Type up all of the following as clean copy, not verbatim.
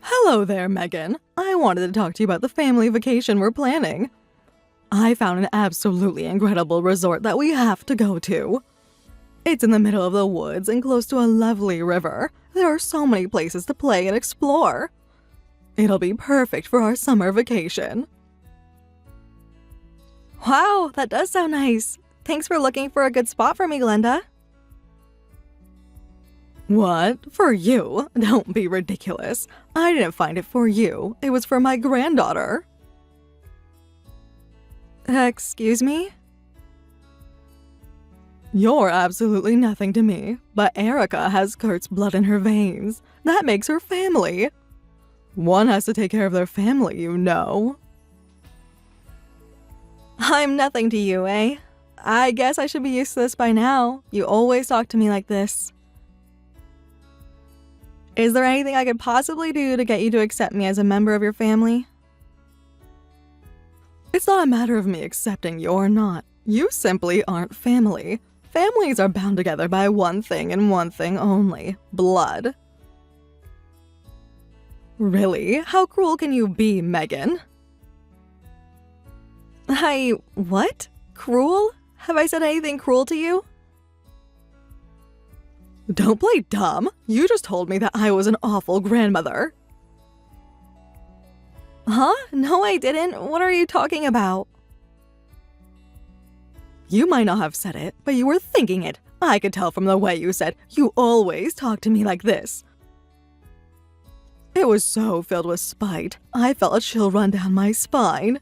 Hello there, Megan. I wanted to talk to you about the family vacation we're planning. I found an absolutely incredible resort that we have to go to. It's in the middle of the woods and close to a lovely river. There are so many places to play and explore. It'll be perfect for our summer vacation. Wow, that does sound nice. Thanks for looking for a good spot for me, Glenda. What? For you? Don't be ridiculous. I didn't find it for you. It was for my granddaughter. Excuse me? You're absolutely nothing to me, but Erica has Kurt's blood in her veins. That makes her family. One has to take care of their family, you know. I'm nothing to you, eh? I guess I should be used to this by now. You always talk to me like this. Is there anything I could possibly do to get you to accept me as a member of your family? It's not a matter of me accepting you or not. You simply aren't family. Families are bound together by one thing and one thing only: blood. Really? How cruel can you be, Megan? What? Cruel? Have I said anything cruel to you? Don't play dumb. You just told me that I was an awful grandmother. Huh? No, I didn't. What are you talking about? You might not have said it, but you were thinking it. I could tell from the way you said, "You always talk to me like this." It was so filled with spite. I felt a chill run down my spine.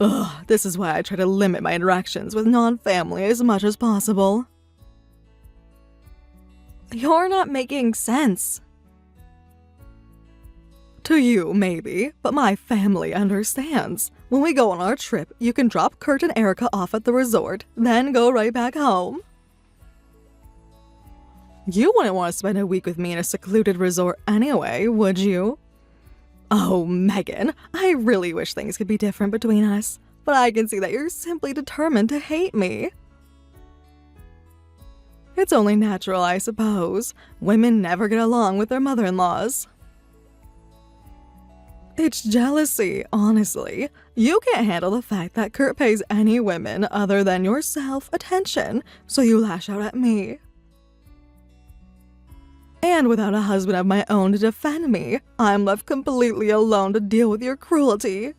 Ugh, this is why I try to limit my interactions with non-family as much as possible. You're not making sense. To you, maybe, but my family understands. When we go on our trip, you can drop Kurt and Erica off at the resort, then go right back home. You wouldn't want to spend a week with me in a secluded resort anyway, would you? Oh, Megan, I really wish things could be different between us, but I can see that you're simply determined to hate me. It's only natural, I suppose. Women never get along with their mother-in-laws. It's jealousy, honestly. You can't handle the fact that Kurt pays any women other than yourself attention, so you lash out at me. And without a husband of my own to defend me, I'm left completely alone to deal with your cruelty.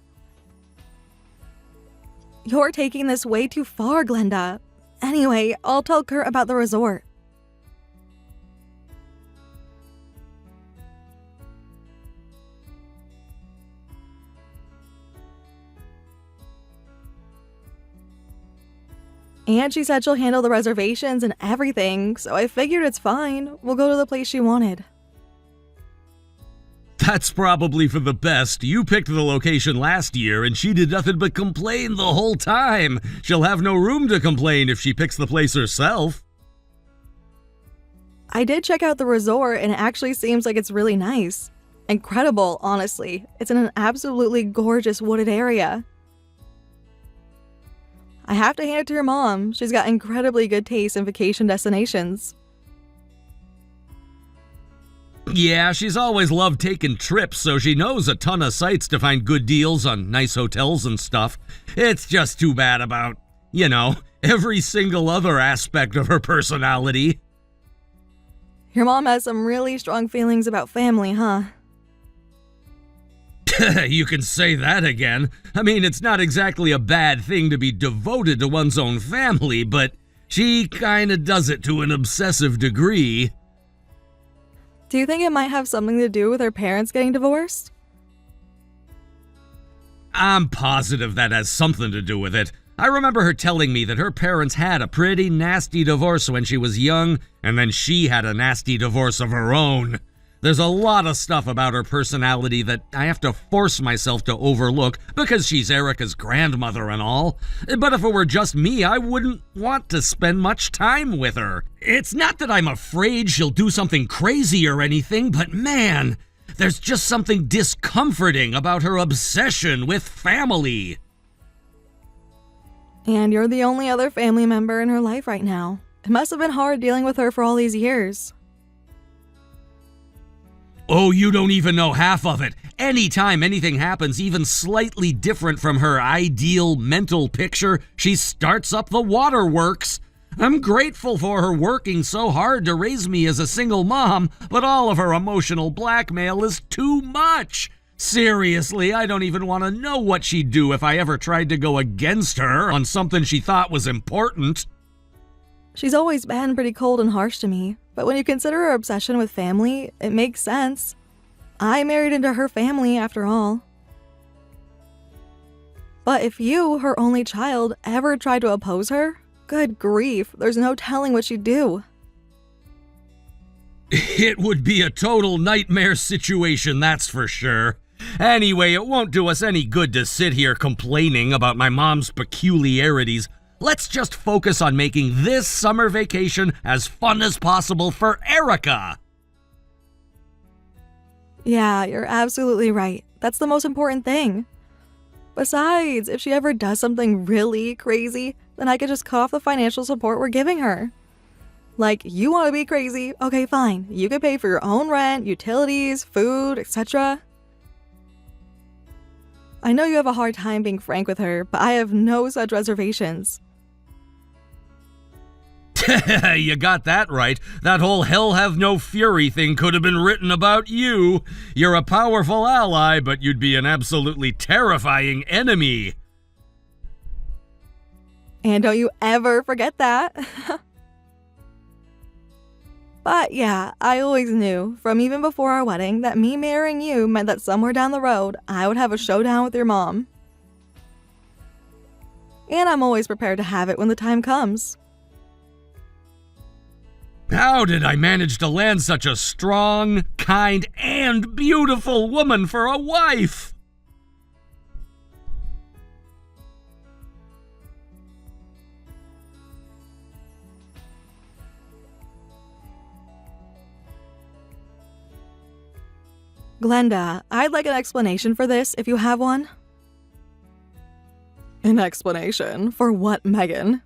You're taking this way too far, Glenda. Anyway, I'll tell Kurt about the resort. And she said she'll handle the reservations and everything, so I figured it's fine. We'll go to the place she wanted. That's probably for the best. You picked the location last year and she did nothing but complain the whole time. She'll have no room to complain if she picks the place herself. I did check out the resort and it actually seems like it's really nice. Incredible, honestly. It's in an absolutely gorgeous wooded area. I have to hand it to your mom. She's got incredibly good taste in vacation destinations. Yeah, she's always loved taking trips, so she knows a ton of sites to find good deals on nice hotels and stuff. It's just too bad about, every single other aspect of her personality. Your mom has some really strong feelings about family, huh? You can say that again. I mean, it's not exactly a bad thing to be devoted to one's own family, but she kinda does it to an obsessive degree. Do you think it might have something to do with her parents getting divorced? I'm positive that has something to do with it. I remember her telling me that her parents had a pretty nasty divorce when she was young, and then she had a nasty divorce of her own. There's a lot of stuff about her personality that I have to force myself to overlook because she's Erica's grandmother and all. But if it were just me, I wouldn't want to spend much time with her. It's not that I'm afraid she'll do something crazy or anything, but man, there's just something discomforting about her obsession with family. And you're the only other family member in her life right now. It must have been hard dealing with her for all these years. Oh, you don't even know half of it. Anytime anything happens even slightly different from her ideal mental picture, she starts up the waterworks. I'm grateful for her working so hard to raise me as a single mom, but all of her emotional blackmail is too much. Seriously, I don't even want to know what she'd do if I ever tried to go against her on something she thought was important. She's always been pretty cold and harsh to me, but when you consider her obsession with family, it makes sense. I married into her family after all. But if you, her only child, ever tried to oppose her, good grief, there's no telling what she'd do. It would be a total nightmare situation, that's for sure. Anyway, it won't do us any good to sit here complaining about my mom's peculiarities. Let's just focus on making this summer vacation as fun as possible for Erica. Yeah, you're absolutely right. That's the most important thing. Besides, if she ever does something really crazy, then I could just cut off the financial support we're giving her. Like, you want to be crazy? Okay, fine. You could pay for your own rent, utilities, food, etc. I know you have a hard time being frank with her, but I have no such reservations. You got that right. That whole hell have no fury thing could have been written about you. You're a powerful ally, but you'd be an absolutely terrifying enemy. And don't you ever forget that. But yeah, I always knew, from even before our wedding, that me marrying you meant that somewhere down the road, I would have a showdown with your mom. And I'm always prepared to have it when the time comes. How did I manage to land such a strong, kind, and beautiful woman for a wife? Glenda, I'd like an explanation for this if you have one. An explanation? For what, Megan?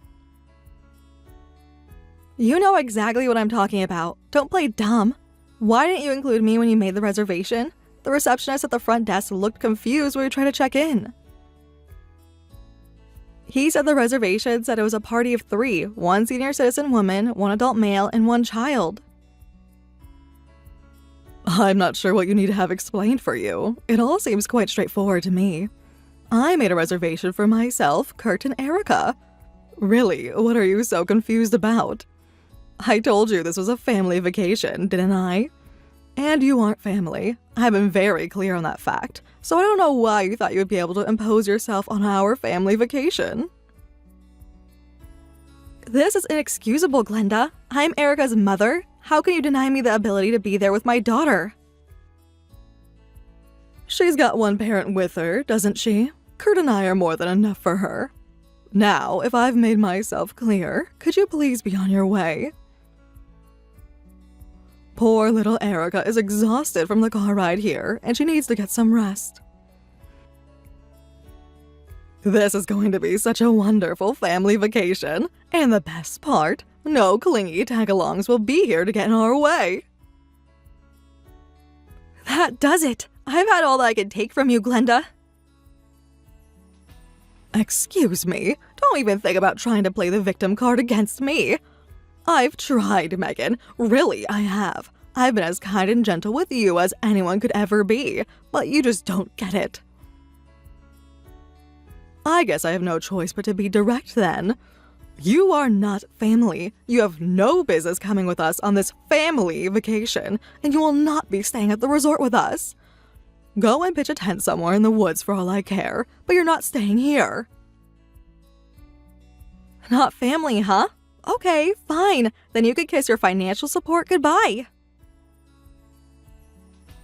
You know exactly what I'm talking about. Don't play dumb. Why didn't you include me when you made the reservation? The receptionist at the front desk looked confused when we tried to check in. He said the reservation said it was a party of 3, 1 senior citizen woman, 1 adult male, and 1 child. I'm not sure what you need to have explained for you. It all seems quite straightforward to me. I made a reservation for myself, Kurt, and Erica. Really, what are you so confused about? I told you this was a family vacation, didn't I? And you aren't family. I've been very clear on that fact, so I don't know why you thought you would be able to impose yourself on our family vacation. This is inexcusable, Glenda. I'm Erica's mother. How can you deny me the ability to be there with my daughter? She's got 1 parent with her, doesn't she? Kurt and I are more than enough for her. Now, if I've made myself clear, could you please be on your way? Poor little Erica is exhausted from the car ride here, and she needs to get some rest. This is going to be such a wonderful family vacation, and the best part, no clingy tag-alongs will be here to get in our way. That does it! I've had all that I could take from you, Glenda. Excuse me, don't even think about trying to play the victim card against me. I've tried, Megan. Really, I have. I've been as kind and gentle with you as anyone could ever be, but you just don't get it. I guess I have no choice but to be direct then. You are not family. You have no business coming with us on this family vacation, and you will not be staying at the resort with us. Go and pitch a tent somewhere in the woods for all I care, but you're not staying here. Not family, huh? Okay, fine. Then you could kiss your financial support goodbye.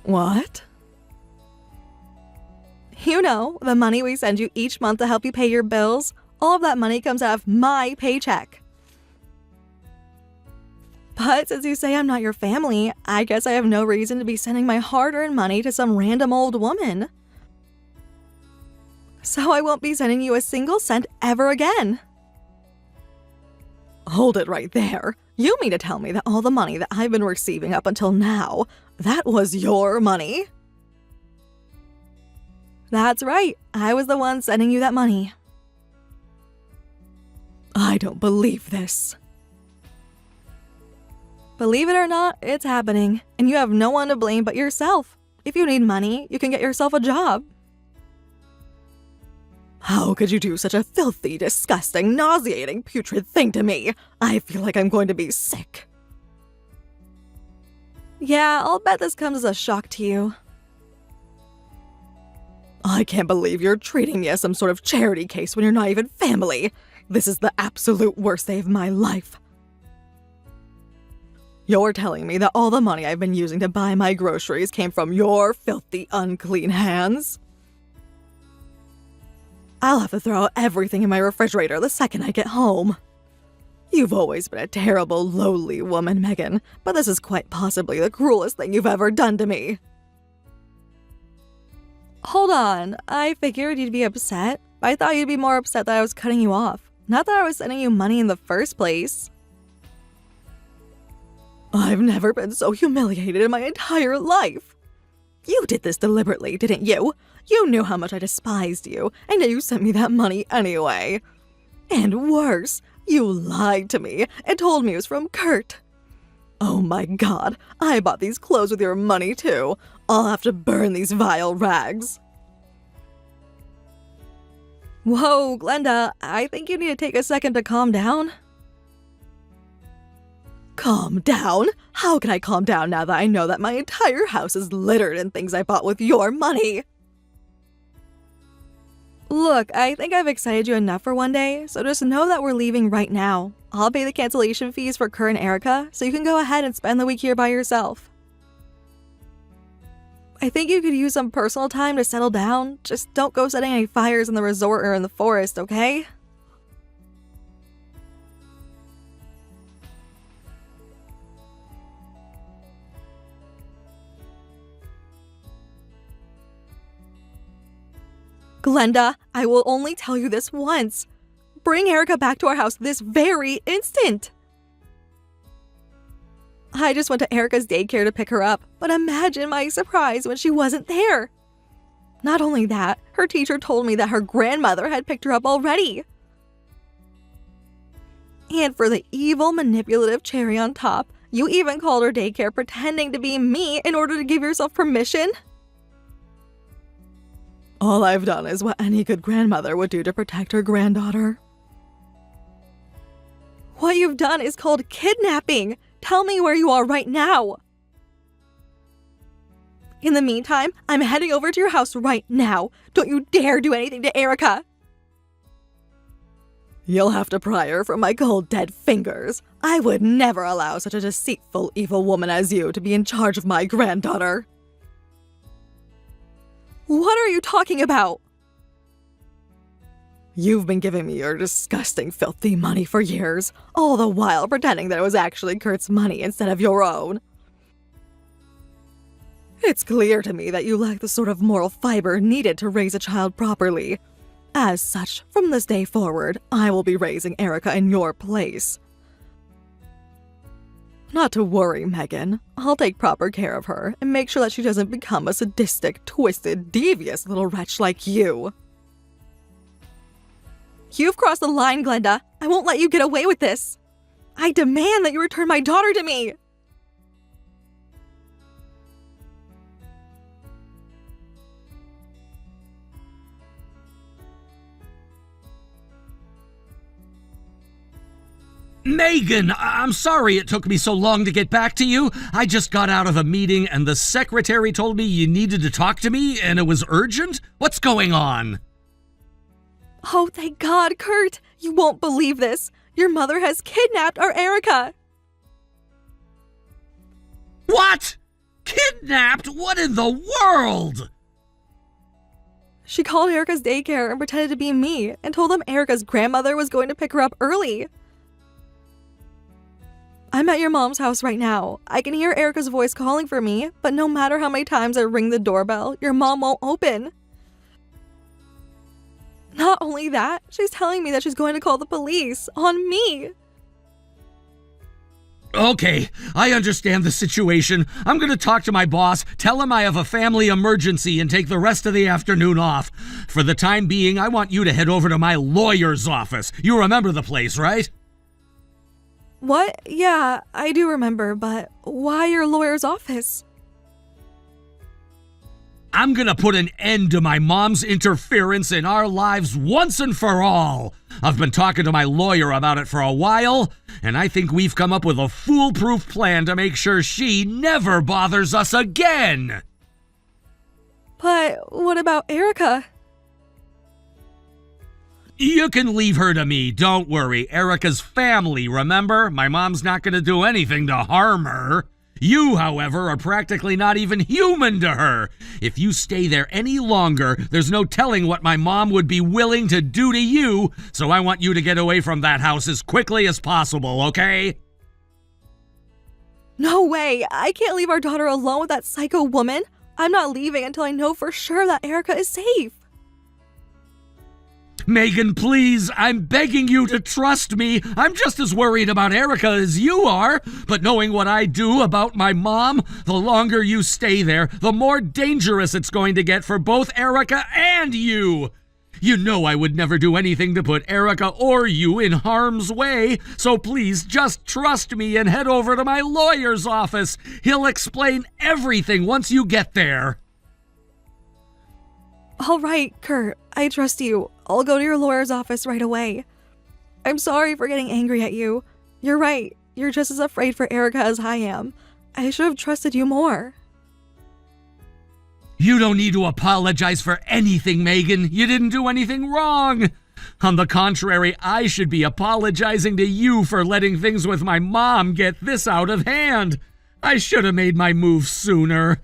What? You know, the money we send you each month to help you pay your bills. All of that money comes out of my paycheck. But since you say I'm not your family, I guess I have no reason to be sending my hard-earned money to some random old woman. So I won't be sending you a single cent ever again. Hold it right there. You mean to tell me that all the money that I've been receiving up until now, That was your money? That's right. I was the one sending you that money. I don't believe this. Believe it or not, it's happening, and you have no one to blame but yourself. If you need money, you can get yourself a job. How could you do such a filthy, disgusting, nauseating, putrid thing to me? I feel like I'm going to be sick. Yeah, I'll bet this comes as a shock to you. I can't believe you're treating me as some sort of charity case when you're not even family. This is the absolute worst day of my life. You're telling me that all the money I've been using to buy my groceries came from your filthy, unclean hands? I'll have to throw out everything in my refrigerator the second I get home. You've always been a terrible, lowly woman, Megan, but this is quite possibly the cruelest thing you've ever done to me. Hold on, I figured you'd be upset. I thought you'd be more upset that I was cutting you off, not that I was sending you money in the first place. I've never been so humiliated in my entire life. You did this deliberately, didn't you? You knew how much I despised you, and yet you sent me that money anyway. And worse, you lied to me and told me it was from Kurt. Oh my god, I bought these clothes with your money too. I'll have to burn these vile rags. Whoa, Glenda, I think you need to take a second to calm down. Calm down? How can I calm down now that I know that my entire house is littered in things I bought with your money? Look, I think I've excited you enough for one day, so just know that we're leaving right now. I'll pay the cancellation fees for Kurt and Erica, so you can go ahead and spend the week here by yourself. I think you could use some personal time to settle down. Just don't go setting any fires in the resort or in the forest, okay? Glenda, I will only tell you this once. Bring Erica back to our house this very instant. I just went to Erica's daycare to pick her up, but imagine my surprise when she wasn't there. Not only that, her teacher told me that her grandmother had picked her up already. And for the evil, manipulative cherry on top, you even called her daycare pretending to be me in order to give yourself permission? All I've done is what any good grandmother would do to protect her granddaughter. What you've done is called kidnapping. Tell me where you are right now. In the meantime, I'm heading over to your house right now. Don't you dare do anything to Erica. You'll have to pry her from my cold, dead fingers. I would never allow such a deceitful, evil woman as you to be in charge of my granddaughter. What are you talking about? You've been giving me your disgusting, filthy money for years, all the while pretending that it was actually Kurt's money instead of your own. It's clear to me that you lack the sort of moral fiber needed to raise a child properly. As such, from this day forward, I will be raising Erica in your place. Not to worry, Megan. I'll take proper care of her and make sure that she doesn't become a sadistic, twisted, devious little wretch like you. You've crossed the line, Glenda. I won't let you get away with this. I demand that you return my daughter to me. Megan, I'm sorry it took me so long to get back to you. I just got out of a meeting and the secretary told me you needed to talk to me and it was urgent. What's going on? Oh, thank God, Kurt. You won't believe this. Your mother has kidnapped our Erica. What? Kidnapped? What in the world? She called Erica's daycare and pretended to be me and told them Erica's grandmother was going to pick her up early. I'm at your mom's house right now. I can hear Erica's voice calling for me, but no matter how many times I ring the doorbell, your mom won't open. Not only that, she's telling me that she's going to call the police on me. Okay, I understand the situation. I'm gonna talk to my boss, tell him I have a family emergency, and take the rest of the afternoon off. For the time being, I want you to head over to my lawyer's office. You remember the place, right? What? Yeah, I do remember, but why your lawyer's office? I'm gonna put an end to my mom's interference in our lives once and for all. I've been talking to my lawyer about it for a while, and I think we've come up with a foolproof plan to make sure she never bothers us again. But what about Erica? You can leave her to me, don't worry. Erica's family, remember? My mom's not gonna do anything to harm her. You, however, are practically not even human to her. If you stay there any longer, there's no telling what my mom would be willing to do to you, so I want you to get away from that house as quickly as possible, okay? No way! I can't leave our daughter alone with that psycho woman. I'm not leaving until I know for sure that Erica is safe. Megan, please, I'm begging you to trust me. I'm just as worried about Erica as you are, but knowing what I do about my mom, the longer you stay there, the more dangerous it's going to get for both Erica and you. You know I would never do anything to put Erica or you in harm's way, so please just trust me and head over to my lawyer's office. He'll explain everything once you get there. All right, Kurt, I trust you. I'll go to your lawyer's office right away. I'm sorry for getting angry at you. You're right. You're just as afraid for Erica as I am. I should have trusted you more. You don't need to apologize for anything, Megan. You didn't do anything wrong. On the contrary, I should be apologizing to you for letting things with my mom get this out of hand. I should have made my move sooner.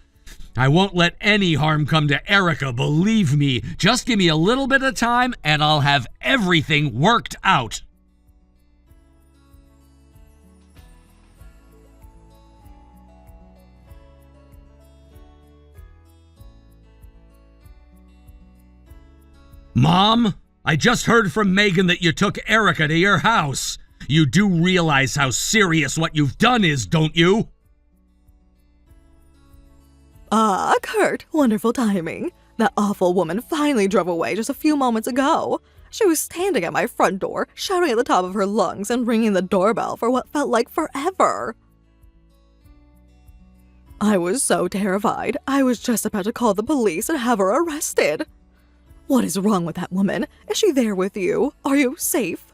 I won't let any harm come to Erica, believe me. Just give me a little bit of time and I'll have everything worked out. Mom, I just heard from Megan that you took Erica to your house. You do realize how serious what you've done is, don't you? Kurt, wonderful timing. That awful woman finally drove away just a few moments ago. She was standing at my front door, shouting at the top of her lungs and ringing the doorbell for what felt like forever. I was so terrified, I was just about to call the police and have her arrested. What is wrong with that woman? Is she there with you? Are you safe?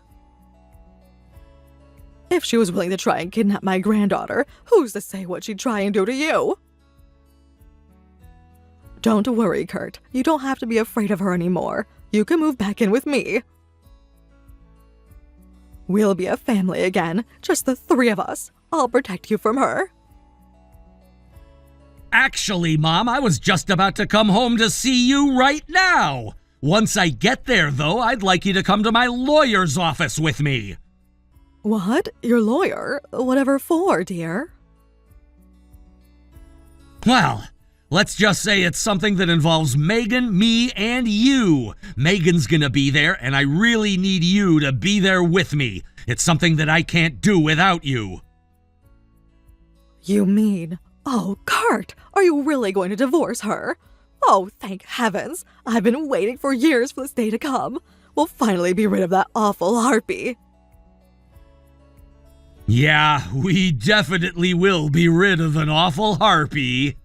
If she was willing to try and kidnap my granddaughter, who's to say what she'd try and do to you? Don't worry, Kurt. You don't have to be afraid of her anymore. You can move back in with me. We'll be a family again, just the three of us. I'll protect you from her. Actually, Mom, I was just about to come home to see you right now. Once I get there, though, I'd like you to come to my lawyer's office with me. What? Your lawyer? Whatever for, dear? Well, let's just say it's something that involves Megan, me, and you. Megan's gonna be there, and I really need you to be there with me. It's something that I can't do without you. You mean... Oh, Kurt, are you really going to divorce her? Oh, thank heavens. I've been waiting for years for this day to come. We'll finally be rid of that awful harpy. Yeah, we definitely will be rid of an awful harpy.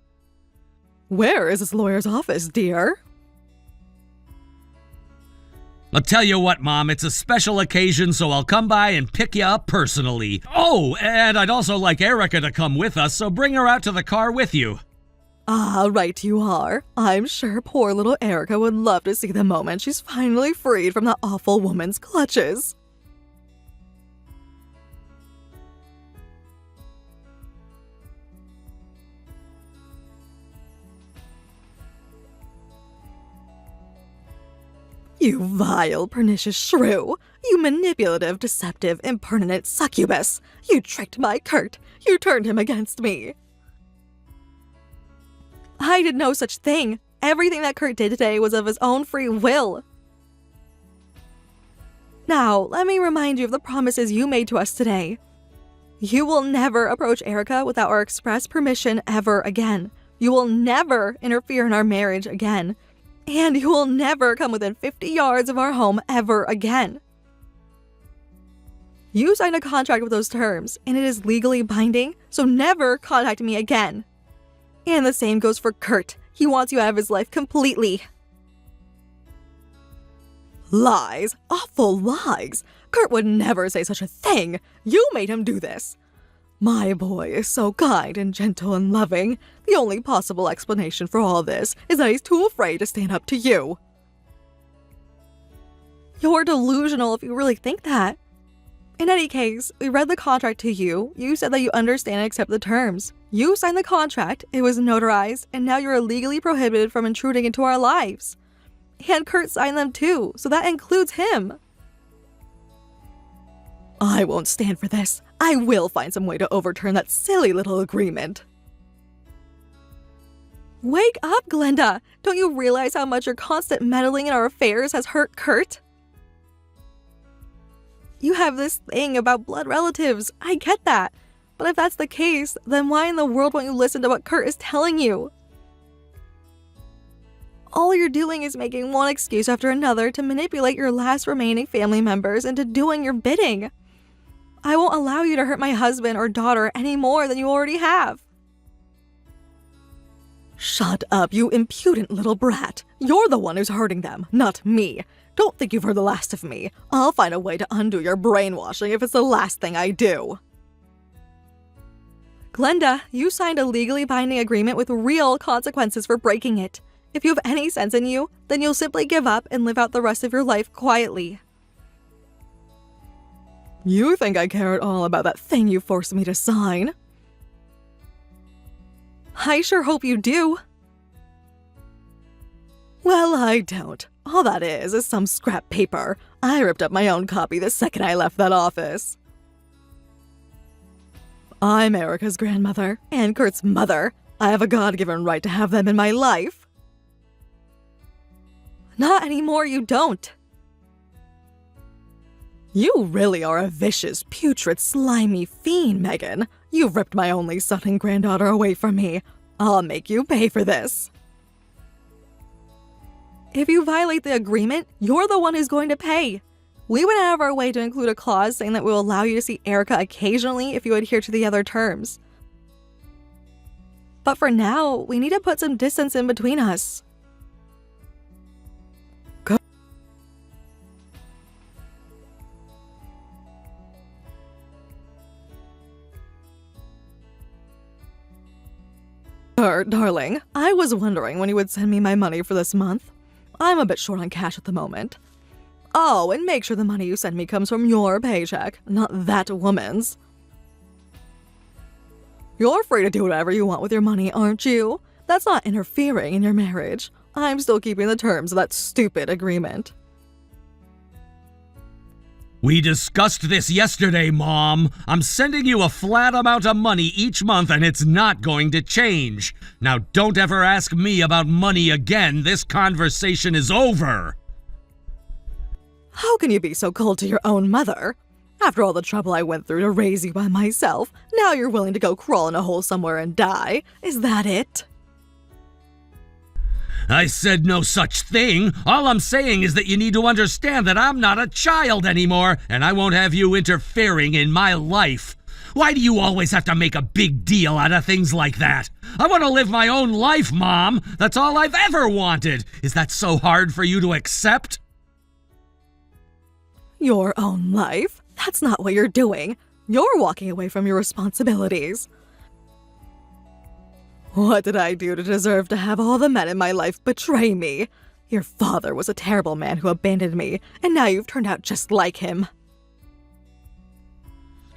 Where is this lawyer's office, dear? I'll tell you what, Mom, it's a special occasion, so I'll come by and pick you up personally. Oh, and I'd also like Erica to come with us, so bring her out to the car with you. Ah, right you are. I'm sure poor little Erica would love to see the moment she's finally freed from that awful woman's clutches. You vile, pernicious shrew! You manipulative, deceptive, impertinent succubus! You tricked my Kurt! You turned him against me! I did no such thing! Everything that Kurt did today was of his own free will! Now, let me remind you of the promises you made to us today. You will never approach Erica without our express permission ever again. You will never interfere in our marriage again. And you will never come within 50 yards of our home ever again. You signed a contract with those terms, and it is legally binding, so never contact me again. And the same goes for Kurt. He wants you out of his life completely. Lies. Awful lies. Kurt would never say such a thing. You made him do this. My boy is so kind and gentle and loving. The only possible explanation for all this is that he's too afraid to stand up to you. You're delusional if you really think that. In any case, we read the contract to you. You said that you understand and accept the terms. You signed the contract, it was notarized, and now you're legally prohibited from intruding into our lives. And Kurt signed them too, so that includes him. I won't stand for this. I will find some way to overturn that silly little agreement. Wake up, Glenda! Don't you realize how much your constant meddling in our affairs has hurt Kurt? You have this thing about blood relatives. I get that. But if that's the case, then why in the world won't you listen to what Kurt is telling you? All you're doing is making one excuse after another to manipulate your last remaining family members into doing your bidding. I won't allow you to hurt my husband or daughter any more than you already have. Shut up, you impudent little brat. You're the one who's hurting them, not me. Don't think you've heard the last of me. I'll find a way to undo your brainwashing if it's the last thing I do. Glenda, you signed a legally binding agreement with real consequences for breaking it. If you have any sense in you, then you'll simply give up and live out the rest of your life quietly. You think I care at all about that thing you forced me to sign? I sure hope you do. Well, I don't. All that is some scrap paper. I ripped up my own copy the second I left that office. I'm Erica's grandmother and Kurt's mother. I have a God-given right to have them in my life. Not anymore, you don't. You really are a vicious, putrid, slimy fiend, Megan. You've ripped my only son and granddaughter away from me. I'll make you pay for this. If you violate the agreement, you're the one who's going to pay. We went out of our way to include a clause saying that we'll allow you to see Erica occasionally if you adhere to the other terms. But for now, we need to put some distance in between us. Darling, I was wondering when you would send me my money for this month. I'm a bit short on cash at the moment. Oh, and make sure the money you send me comes from your paycheck, not that woman's. You're free to do whatever you want with your money, aren't you? That's not interfering in your marriage. I'm still keeping the terms of that stupid agreement. We discussed this yesterday, Mom. I'm sending you a flat amount of money each month and it's not going to change. Now don't ever ask me about money again. This conversation is over. How can you be so cold to your own mother? After all the trouble I went through to raise you by myself, now you're willing to go crawl in a hole somewhere and die. Is that it? I said no such thing. All I'm saying is that you need to understand that I'm not a child anymore, and I won't have you interfering in my life. Why do you always have to make a big deal out of things like that? I want to live my own life, Mom. That's all I've ever wanted. Is that so hard for you to accept? Your own life? That's not what you're doing. You're walking away from your responsibilities. What did I do to deserve to have all the men in my life betray me? Your father was a terrible man who abandoned me, and now you've turned out just like him.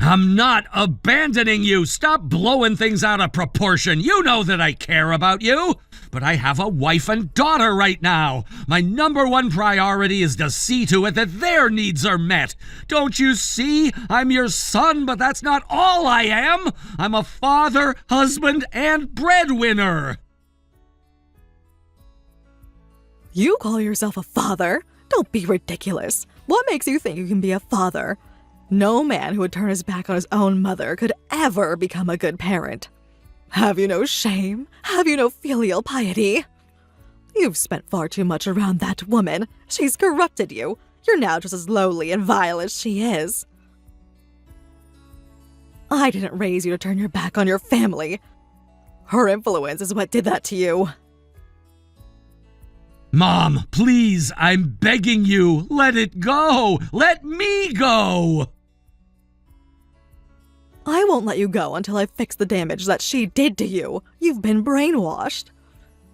I'm not abandoning you. Stop blowing things out of proportion. You know that I care about you. But I have a wife and daughter right now. My number one priority is to see to it that their needs are met. Don't you see? I'm your son, but that's not all I am. I'm a father, husband, and breadwinner. You call yourself a father? Don't be ridiculous. What makes you think you can be a father? No man who would turn his back on his own mother could ever become a good parent. Have you no shame? Have you no filial piety? You've spent far too much around that woman. She's corrupted you. You're now just as lowly and vile as she is. I didn't raise you to turn your back on your family. Her influence is what did that to you. Mom, please, I'm begging you, let it go! Let me go! I won't let you go until I fix the damage that she did to you. You've been brainwashed.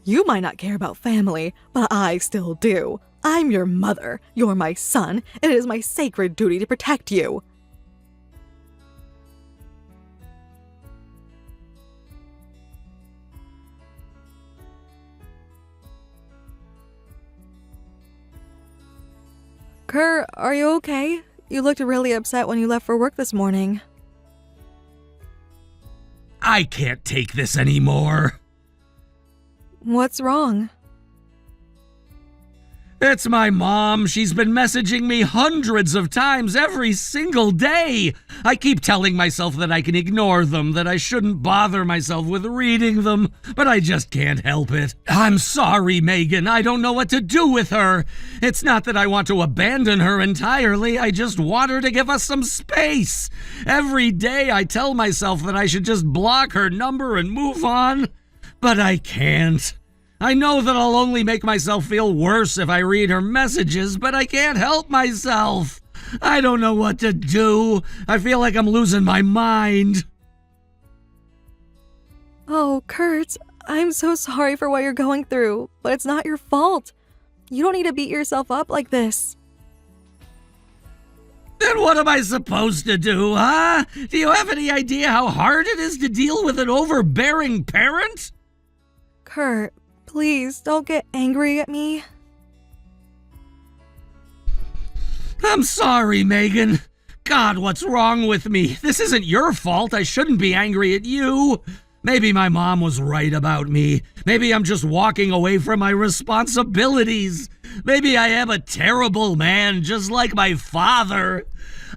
You might not care about family, but I still do. I'm your mother. You're my son, and it is my sacred duty to protect you. Kurt, are you okay? You looked really upset when you left for work this morning. I can't take this anymore. What's wrong? It's my mom. She's been messaging me hundreds of times every single day. I keep telling myself that I can ignore them, that I shouldn't bother myself with reading them, but I just can't help it. I'm sorry, Megan. I don't know what to do with her. It's not that I want to abandon her entirely. I just want her to give us some space. Every day I tell myself that I should just block her number and move on, but I can't. I know that I'll only make myself feel worse if I read her messages, but I can't help myself. I don't know what to do. I feel like I'm losing my mind. Oh, Kurt, I'm so sorry for what you're going through, but it's not your fault. You don't need to beat yourself up like this. Then what am I supposed to do, huh? Do you have any idea how hard it is to deal with an overbearing parent? Kurt, please don't get angry at me. I'm sorry, Megan. God, what's wrong with me? This isn't your fault. I shouldn't be angry at you. Maybe my mom was right about me. Maybe I'm just walking away from my responsibilities. Maybe I am a terrible man, just like my father.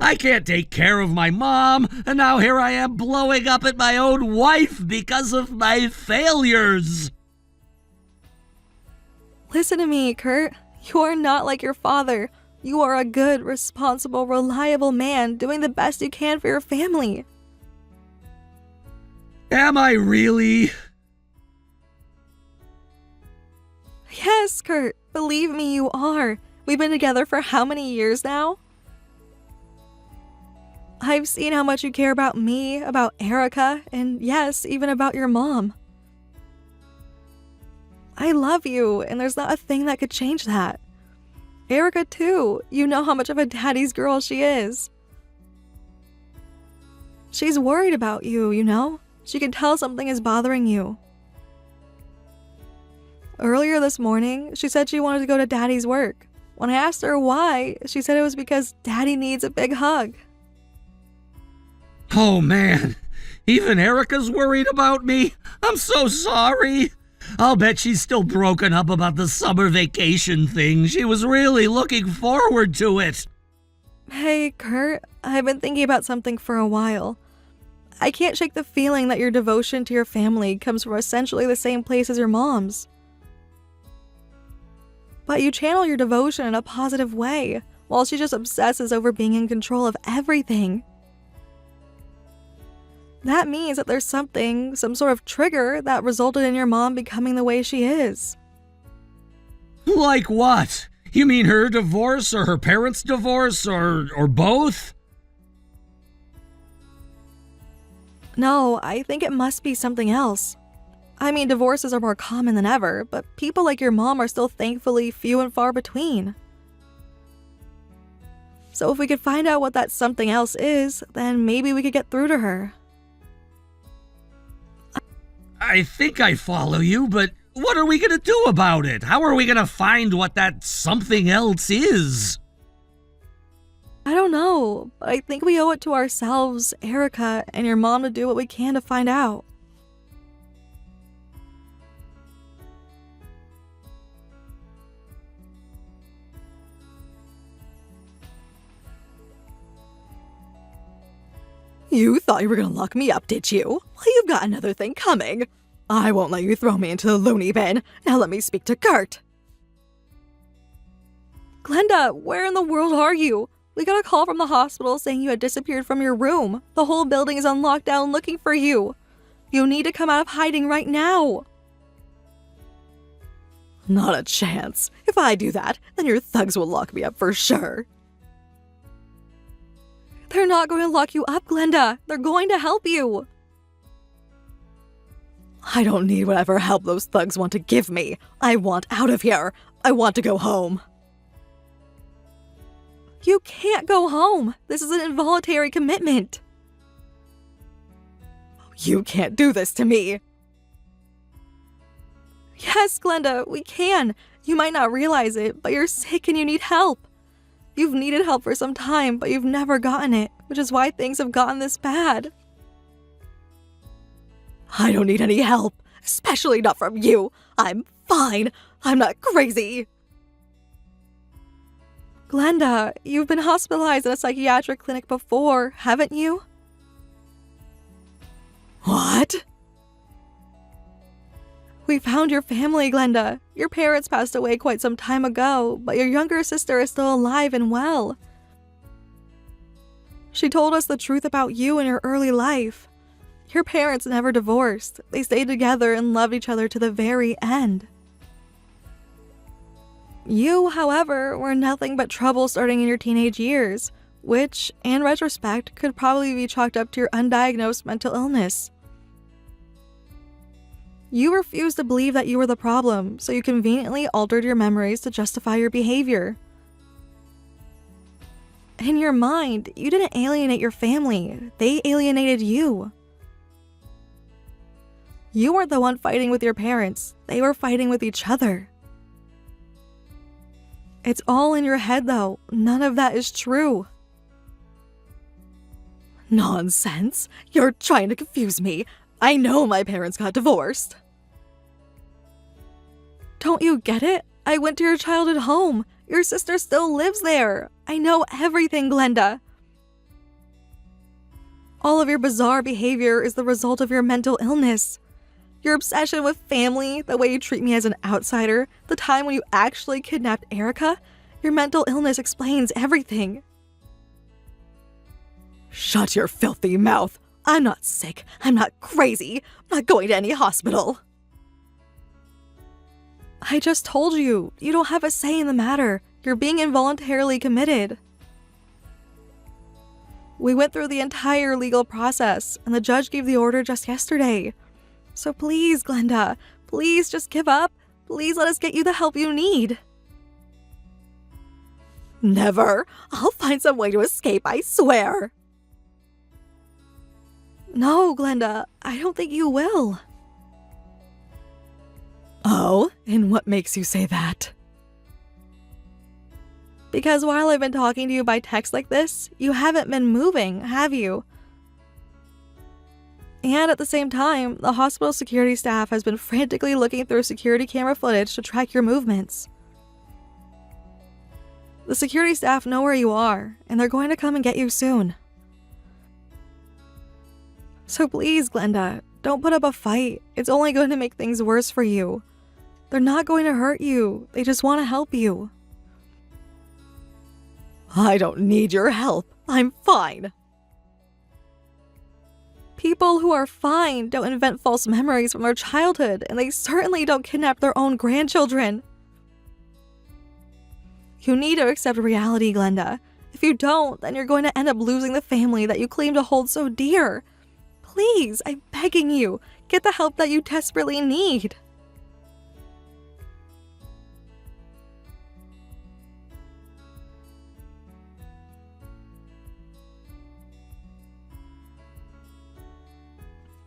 I can't take care of my mom, and now here I am blowing up at my own wife because of my failures. Listen to me, Kurt. You are not like your father. You are a good, responsible, reliable man doing the best you can for your family. Am I really? Yes, Kurt. Believe me, you are. We've been together for how many years now? I've seen how much you care about me, about Erica, and yes, even about your mom. I love you, and there's not a thing that could change that. Erica, too. You know how much of a daddy's girl she is. She's worried about you, you know? She can tell something is bothering you. Earlier this morning, she said she wanted to go to Daddy's work. When I asked her why, she said it was because Daddy needs a big hug. Oh, man. Even Erica's worried about me. I'm so sorry. I'll bet she's still broken up about the summer vacation thing. She was really looking forward to it. Hey, Kurt, I've been thinking about something for a while. I can't shake the feeling that your devotion to your family comes from essentially the same place as your mom's. But you channel your devotion in a positive way, while she just obsesses over being in control of everything. That means that there's something, some sort of trigger that resulted in your mom becoming the way she is. Like what? You mean her divorce or her parents' divorce or both? No, I think it must be something else. I mean, divorces are more common than ever, but people like your mom are still thankfully few and far between. So if we could find out what that something else is, then maybe we could get through to her. I think I follow you, but what are we gonna do about it? How are we gonna find what that something else is? I don't know, but I think we owe it to ourselves, Erica, and your mom to do what we can to find out. You thought you were gonna lock me up, did you? Well, you've got another thing coming. I won't let you throw me into the loony bin. Now let me speak to Kurt. Glenda, where in the world are you? We got a call from the hospital saying you had disappeared from your room. The whole building is on lockdown looking for you. You need to come out of hiding right now. Not a chance. If I do that, then your thugs will lock me up for sure. They're not going to lock you up, Glenda. They're going to help you. I don't need whatever help those thugs want to give me. I want out of here. I want to go home. You can't go home. This is an involuntary commitment. You can't do this to me. Yes, Glenda, we can. You might not realize it, but you're sick and you need help. You've needed help for some time, but you've never gotten it, which is why things have gotten this bad. I don't need any help, especially not from you. I'm fine. I'm not crazy. Glenda, you've been hospitalized in a psychiatric clinic before, haven't you? What? We found your family, Glenda. Your parents passed away quite some time ago, but your younger sister is still alive and well. She told us the truth about you and your early life. Your parents never divorced. They stayed together and loved each other to the very end. You, however, were nothing but trouble starting in your teenage years, which, in retrospect, could probably be chalked up to your undiagnosed mental illness. You refused to believe that you were the problem, so you conveniently altered your memories to justify your behavior. In your mind, you didn't alienate your family. They alienated you. You weren't the one fighting with your parents. They were fighting with each other. It's all in your head, though. None of that is true. Nonsense. You're trying to confuse me. I know my parents got divorced. Don't you get it? I went to your childhood home. Your sister still lives there. I know everything, Glenda. All of your bizarre behavior is the result of your mental illness. Your obsession with family, the way you treat me as an outsider, the time when you actually kidnapped Erica, your mental illness explains everything. Shut your filthy mouth. I'm not sick. I'm not crazy. I'm not going to any hospital. I just told you. You don't have a say in the matter. You're being involuntarily committed. We went through the entire legal process, and the judge gave the order just yesterday. So please, Glenda, please just give up. Please let us get you the help you need. Never. I'll find some way to escape, I swear. No, Glenda, I don't think you will. Oh, and what makes you say that? Because while I've been talking to you by text like this, you haven't been moving, have you? And at the same time, the hospital security staff has been frantically looking through security camera footage to track your movements. The security staff know where you are, and they're going to come and get you soon. So please, Glenda, don't put up a fight. It's only going to make things worse for you. They're not going to hurt you. They just want to help you. I don't need your help. I'm fine. People who are fine don't invent false memories from their childhood, and they certainly don't kidnap their own grandchildren. You need to accept reality, Glenda. If you don't, then you're going to end up losing the family that you claim to hold so dear. Please, I'm begging you, get the help that you desperately need.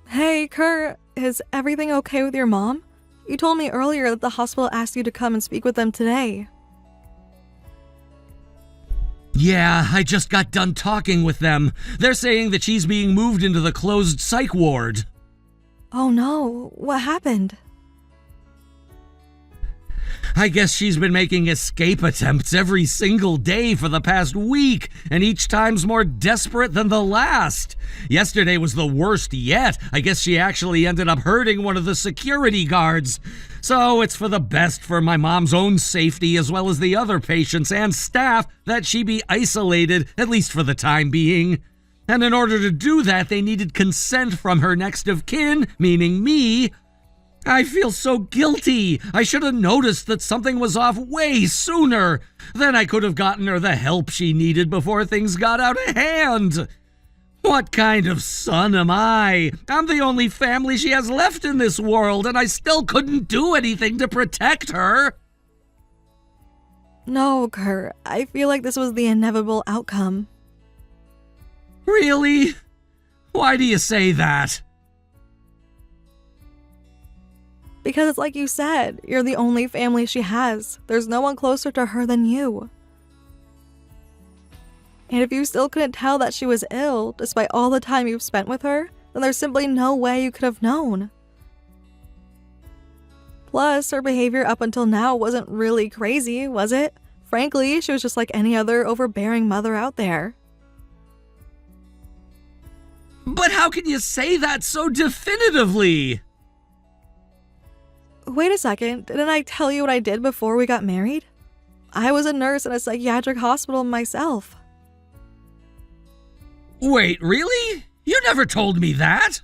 Hey, Kurt, is everything okay with your mom? You told me earlier that the hospital asked you to come and speak with them today. Yeah, I just got done talking with them. They're saying that she's being moved into the closed psych ward. Oh no, what happened? I guess she's been making escape attempts every single day for the past week, and each time's more desperate than the last. Yesterday was the worst yet. I guess she actually ended up hurting one of the security guards. So it's for the best for my mom's own safety as well as the other patients and staff that she be isolated, at least for the time being. And in order to do that, they needed consent from her next of kin, meaning me. I feel so guilty. I should have noticed that something was off way sooner. Then I could have gotten her the help she needed before things got out of hand. What kind of son am I? I'm the only family she has left in this world, and I still couldn't do anything to protect her. No, Kurt. I feel like this was the inevitable outcome. Really? Why do you say that? Because it's like you said, you're the only family she has. There's no one closer to her than you. And if you still couldn't tell that she was ill, despite all the time you've spent with her, then there's simply no way you could have known. Plus, her behavior up until now wasn't really crazy, was it? Frankly, she was just like any other overbearing mother out there. But how can you say that so definitively? Wait a second, didn't I tell you what I did before we got married? I was a nurse in a psychiatric hospital myself. Wait, really? You never told me that.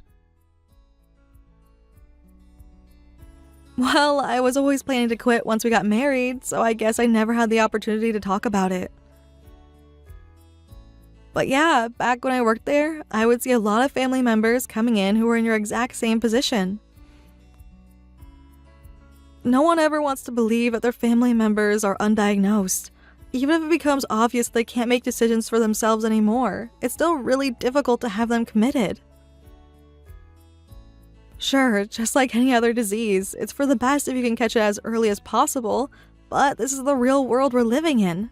Well, I was always planning to quit once we got married, so I guess I never had the opportunity to talk about it. But yeah, back when I worked there, I would see a lot of family members coming in who were in your exact same position. No one ever wants to believe that their family members are undiagnosed. Even if it becomes obvious they can't make decisions for themselves anymore, it's still really difficult to have them committed. Sure, just like any other disease, it's for the best if you can catch it as early as possible, but this is the real world we're living in.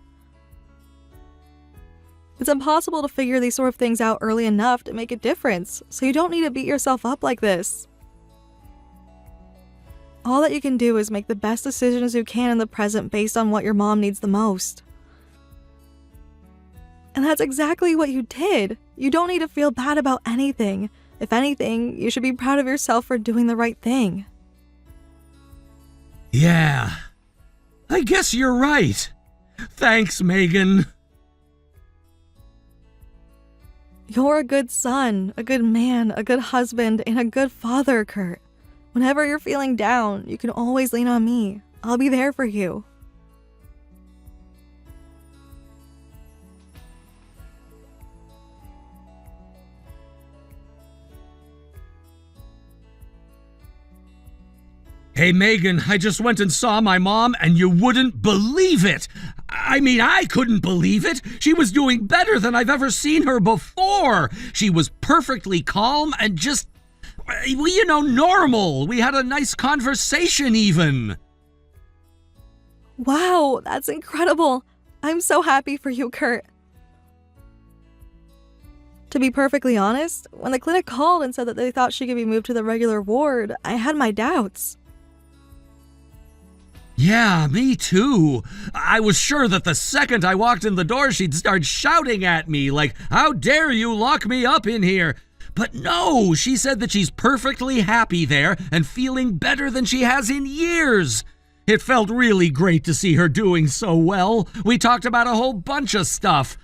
It's impossible to figure these sort of things out early enough to make a difference, so you don't need to beat yourself up like this. All that you can do is make the best decisions you can in the present based on what your mom needs the most. And that's exactly what you did. You don't need to feel bad about anything. If anything, you should be proud of yourself for doing the right thing. Yeah, I guess you're right. Thanks, Megan. You're a good son, a good man, a good husband, and a good father, Kurt. Whenever you're feeling down, you can always lean on me. I'll be there for you. Hey, Megan, I just went and saw my mom, and you wouldn't believe it. I mean, I couldn't believe it. She was doing better than I've ever seen her before. She was perfectly calm and just, normal. We had a nice conversation even. Wow, that's incredible. I'm so happy for you, Kurt. To be perfectly honest, when the clinic called and said that they thought she could be moved to the regular ward, I had my doubts. Yeah, me too. I was sure that the second I walked in the door, she'd start shouting at me like, "How dare you lock me up in here?" But no, she said that she's perfectly happy there and feeling better than she has in years. It felt really great to see her doing so well. We talked about a whole bunch of stuff.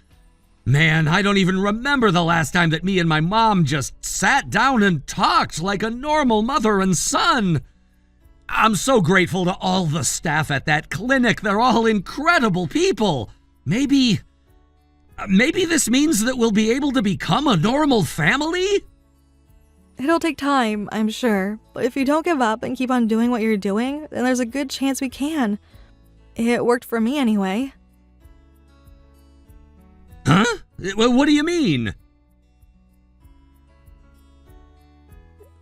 Man, I don't even remember the last time that me and my mom just sat down and talked like a normal mother and son. I'm so grateful to all the staff at that clinic. They're all incredible people. Maybe this means that we'll be able to become a normal family? It'll take time, I'm sure, but if you don't give up and keep on doing what you're doing, then there's a good chance we can. It worked for me anyway. Huh? What do you mean?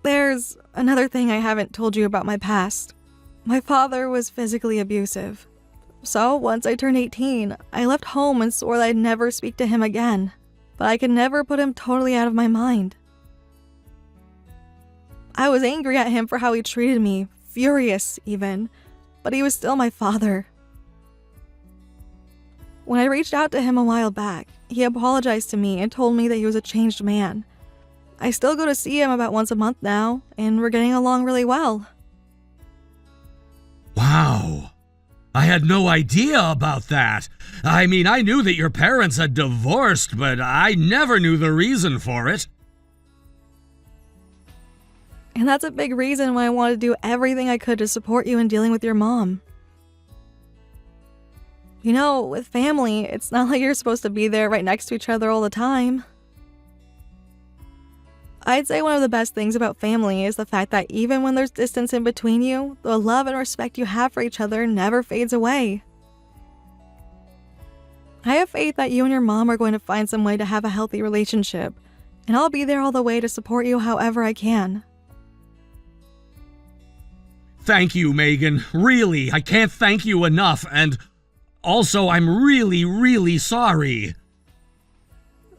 There's another thing I haven't told you about my past. My father was physically abusive. So once I turned 18, I left home and swore that I'd never speak to him again. But I could never put him totally out of my mind. I was angry at him for how he treated me, furious even. but he was still my father. When I reached out to him a while back, he apologized to me and told me that he was a changed man. I still go to see him about once a month now, and we're getting along really well. Wow. I had no idea about that. I mean, I knew that your parents had divorced, but I never knew the reason for it. And that's a big reason why I wanted to do everything I could to support you in dealing with your mom. You know, with family, it's not like you're supposed to be there right next to each other all the time. I'd say one of the best things about family is the fact that even when there's distance in between you, the love and respect you have for each other never fades away. I have faith that you and your mom are going to find some way to have a healthy relationship, and I'll be there all the way to support you however I can. Thank you, Megan. Really, I can't thank you enough, and also I'm really, really sorry.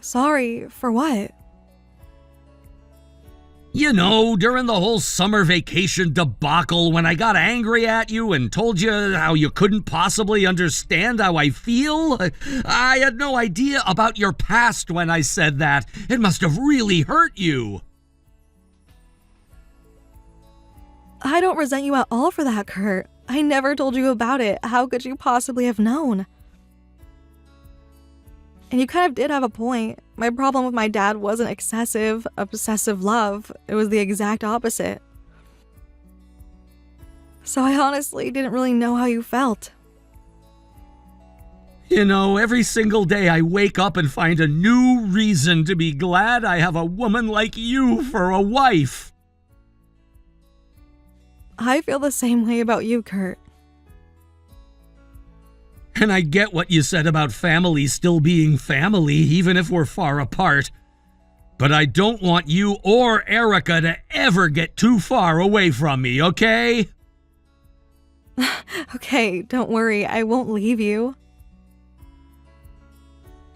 Sorry for what? You know, during the whole summer vacation debacle when I got angry at you and told you how you couldn't possibly understand how I feel? I had no idea about your past when I said that. It must have really hurt you. I don't resent you at all for that, Kurt. I never told you about it. How could you possibly have known? And you kind of did have a point. My problem with my dad wasn't excessive, obsessive love. It was the exact opposite. So I honestly didn't really know how you felt. You know, every single day I wake up and find a new reason to be glad I have a woman like you for a wife. I feel the same way about you, Kurt. And I get what you said about family still being family, even if we're far apart. But I don't want you or Erica to ever get too far away from me, okay? Okay, don't worry, I won't leave you.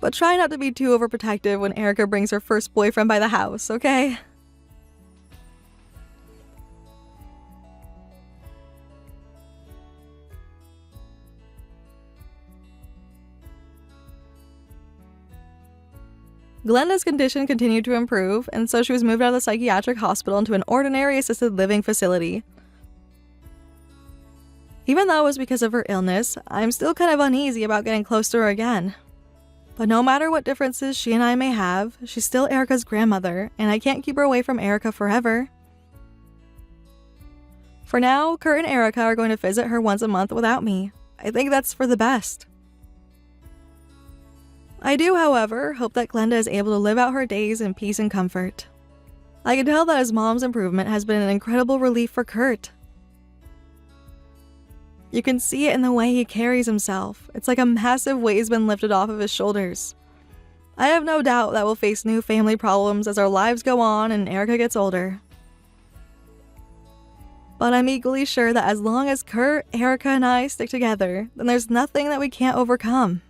But try not to be too overprotective when Erica brings her first boyfriend by the house, okay? Glenda's condition continued to improve, and so she was moved out of the psychiatric hospital into an ordinary assisted living facility. Even though it was because of her illness, I'm still kind of uneasy about getting close to her again. But no matter what differences she and I may have, she's still Erica's grandmother, and I can't keep her away from Erica forever. For now, Kurt and Erica are going to visit her once a month without me. I think that's for the best. I do, however, hope that Glenda is able to live out her days in peace and comfort. I can tell that his mom's improvement has been an incredible relief for Kurt. You can see it in the way he carries himself. It's like a massive weight's been lifted off of his shoulders. I have no doubt that we'll face new family problems as our lives go on and Erica gets older. But I'm equally sure that as long as Kurt, Erica, and I stick together, then there's nothing that we can't overcome.